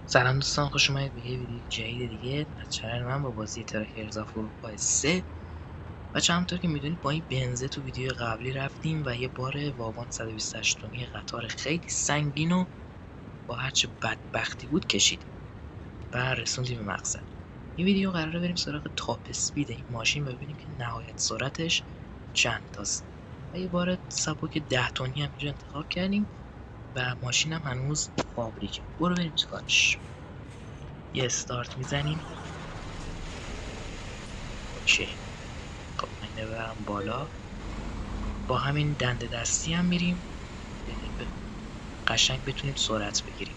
سلام دوستان، خوش اومدید به یه ویدیو جدید دیگه از چنل من با بازی تراکرز آف اروپا 3. بچه همونطور که میدونید با این بنزه تو ویدیو قبلی رفتیم و یه بار واگن 128 تنی قطار خیلی سنگین و با هرچه بدبختی بود کشیدیم و رسوندیم به مقصد. این ویدیو قراره بریم سراغ تاپ اسپید این ماشین و ببینیم که نهایت سرعتش چند تاست و یه بار سبک 10 تنی هم اینجا انتخاب کردیم و ماشینم هنوز فابریکه. برو بریم چیکارش. یه استارت میزنیم. اوکی، خب من اینو ببرم بالا. با همین دنده دستی هم میریم قشنگ بتونیم سرعت بگیریم.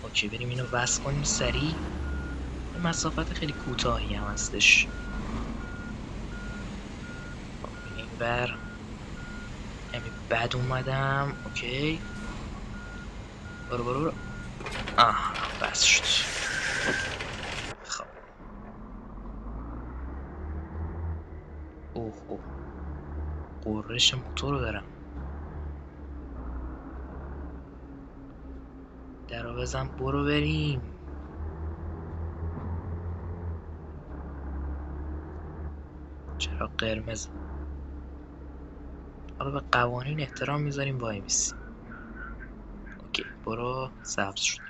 اوکی، بریم اینو وصل کنیم سریع. مسافت خیلی کوتاهی هم هستش. خب این بر کمی بد اومدم. اوکی، برو برو برو. بس شد. خب اوه قررش موتور رو دارم. درو بزن، برو بریم. چرا قرمز؟ حالا به قوانین احترام میذاریم، وای میسی. اوکی، برو. سبز شد.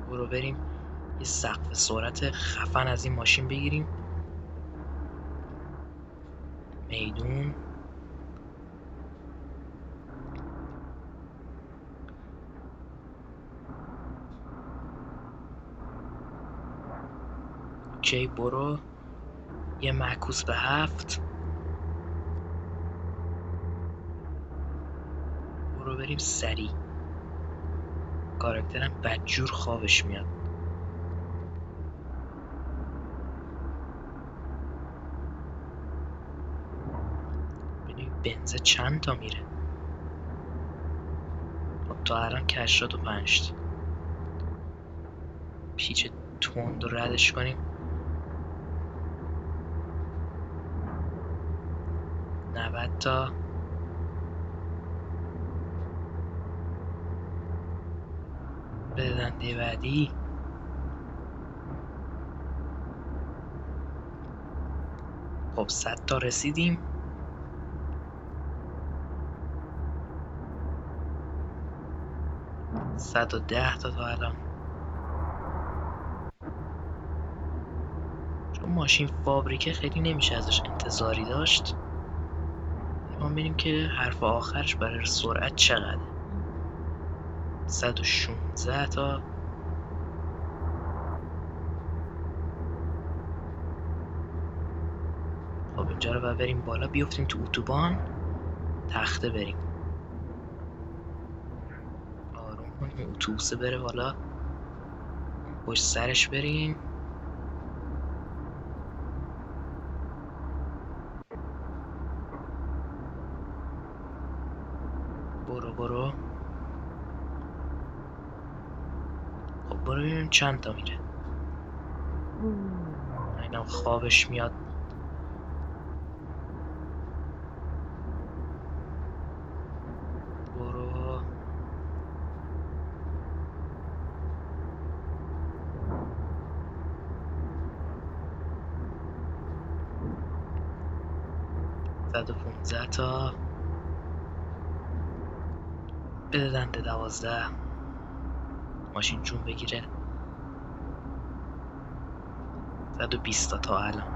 برو بریم یه سقف سرعت خفن از این ماشین بگیریم. میدون اوکی، برو. یه معکوس به 7. برو بریم سریع. کاراکترم بدجور خوابش میاد. ببینیم بنزه چند تا میره. خب تا الان که 85. پیچ تند رو ردش کنیم. 90 تا. به دنده بعدی. خب 100 تا رسیدیم. 110 تا الان. چون ماشین فابریکه خیلی نمیشه ازش انتظاری داشت. ما میریم که حرف آخرش برای سرعت چقدر. 116 تا. خب اینجا رو باید بریم بالا، بیفتیم تو اتوبان تخته بریم. آروم کنیم اتوبوسه بره بالا، پشت سرش بریم. برو برو. خب برو ببینیم چند تا میره. اینم خوابش میاد. برو. زد و 15 تا. بده دنده 12. ماشین جون بگیره. 120 تا الان.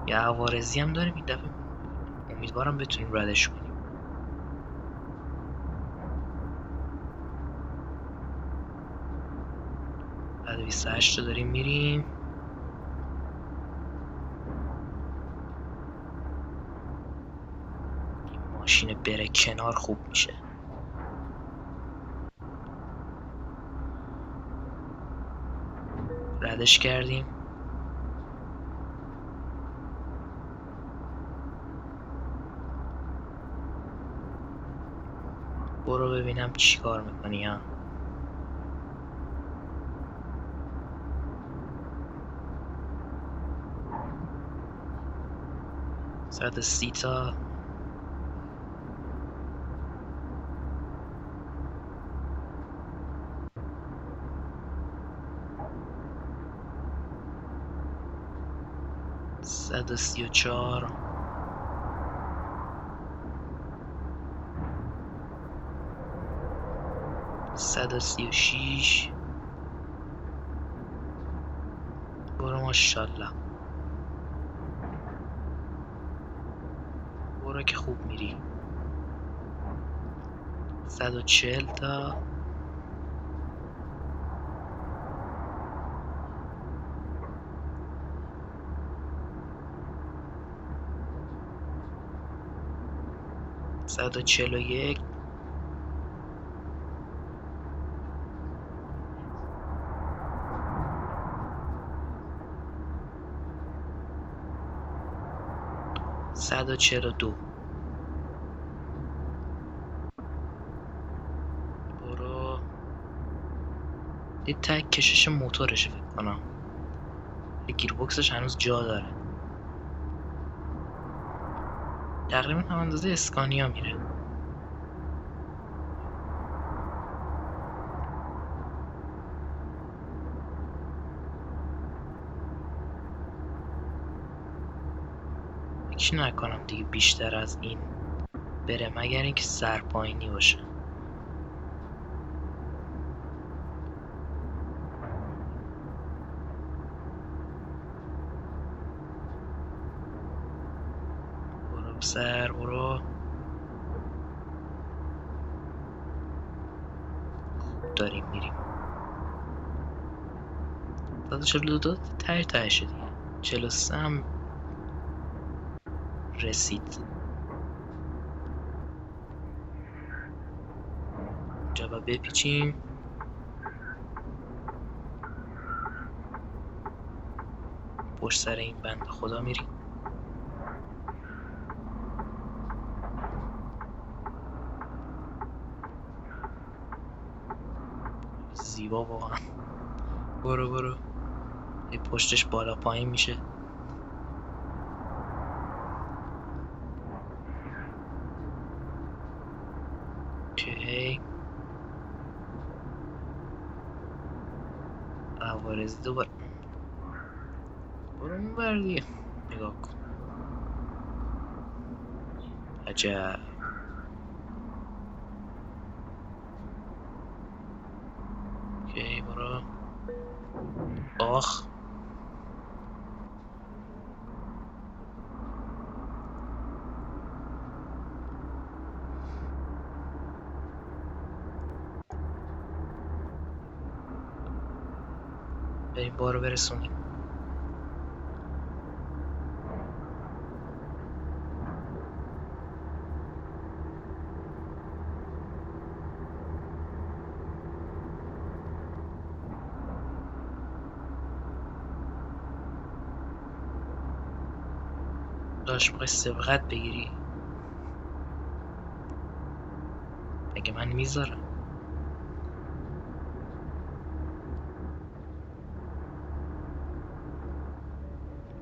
یه عوارضی هم داریم این دفعه، امیدوارم بتونیم ردش کنیم. 128 تا داریم میریم. این ماشین بره کنار خوب میشه. ردش کردیم. برو ببینم چی کار میکنی ها. 130 تا. صد و 34. 136. برو ماشالله، برو که خوب میری. 140 تا. 141. 142. برو. یه تک کشش موتورشه فکر کنم، گیربکسش هنوز جا داره. تقریبا هم اندازه اسکانیا میره. فکر نکنم دیگه بیشتر از این بره مگر اینکه سرپایینی باشه. برو سر، برو. خوب داریم میریم. 142 ته تهشه دیگه. 43 هم رسید. اینجا با بپیچیم. پشت سر این بنده خدا میریم. زیبا واقعا. برو برو. یه پشتش بالا پایین میشه. اوکی. عوارضی دوباره. برو اون ور دیگه. نگاه کن. عجب. اوکی برو. آخ. بریم بارو برسونیم. داشت میخوای سبقت بگیری؟ اگه من میذارم.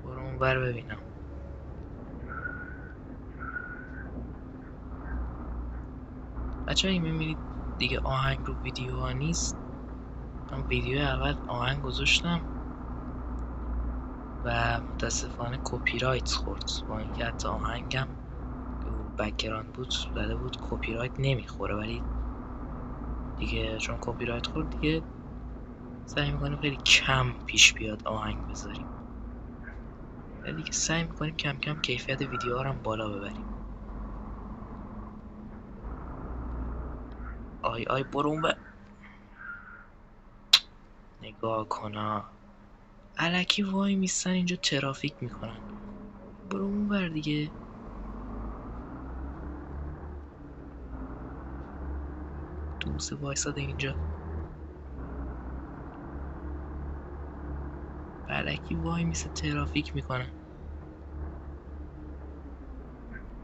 برو اون بر ببینم. بچه اگه میبینید دیگه آهنگ رو ویدیو ها نیست، من ویدیو اول آهنگ گذاشتم و متاسفانه کپی رایت خورد. با اینکه حتی آهنگم بک‌گراند بود زده بود کپی رایت نمیخوره، ولی دیگه چون کپی رایت خورد دیگه سعی میکنیم خیلی کم پیش بیاد آهنگ بذاریم. ولی دیگه سعی میکنیم کم کم کیفیت ویدیوها رو هم بالا ببریم. آی آی برو اون نگاه کنا الکی وای میستن اینجا ترافیک میکنن. برو اون ور دیگه. دوست وایساده اینجا الکی وای میسته ترافیک میکنن.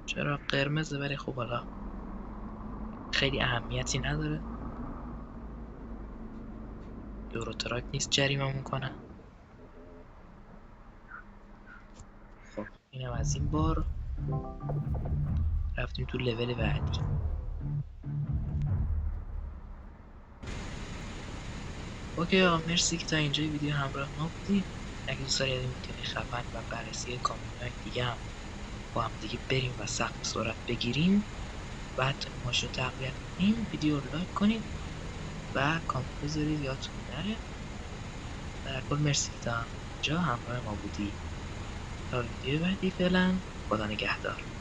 چرا قرمزه؟ ولی خب حالا خیلی اهمیتی نداره. یوروتراک نیست جریممون کنن. خب اینم از این بار. رفتیم تو لول بعدی. اوکی آقا، مرسی که تا اینجای ویدیو همراه ما بودیم. اگه دوست دارید این ویدیوهای خفن و بررسی کامیون‌های دیگه هم با هم دیگه بریم و سقف سرعت بگیریم و حتی ماشین رو تقویت کنیم، ویدیو رو لایک کنید و کامنت بذارید یادتون نره. در کل مرسی که تا اینجا همراه ما بودی. تا ویدیو بعدی فعلا خدا نگهدار.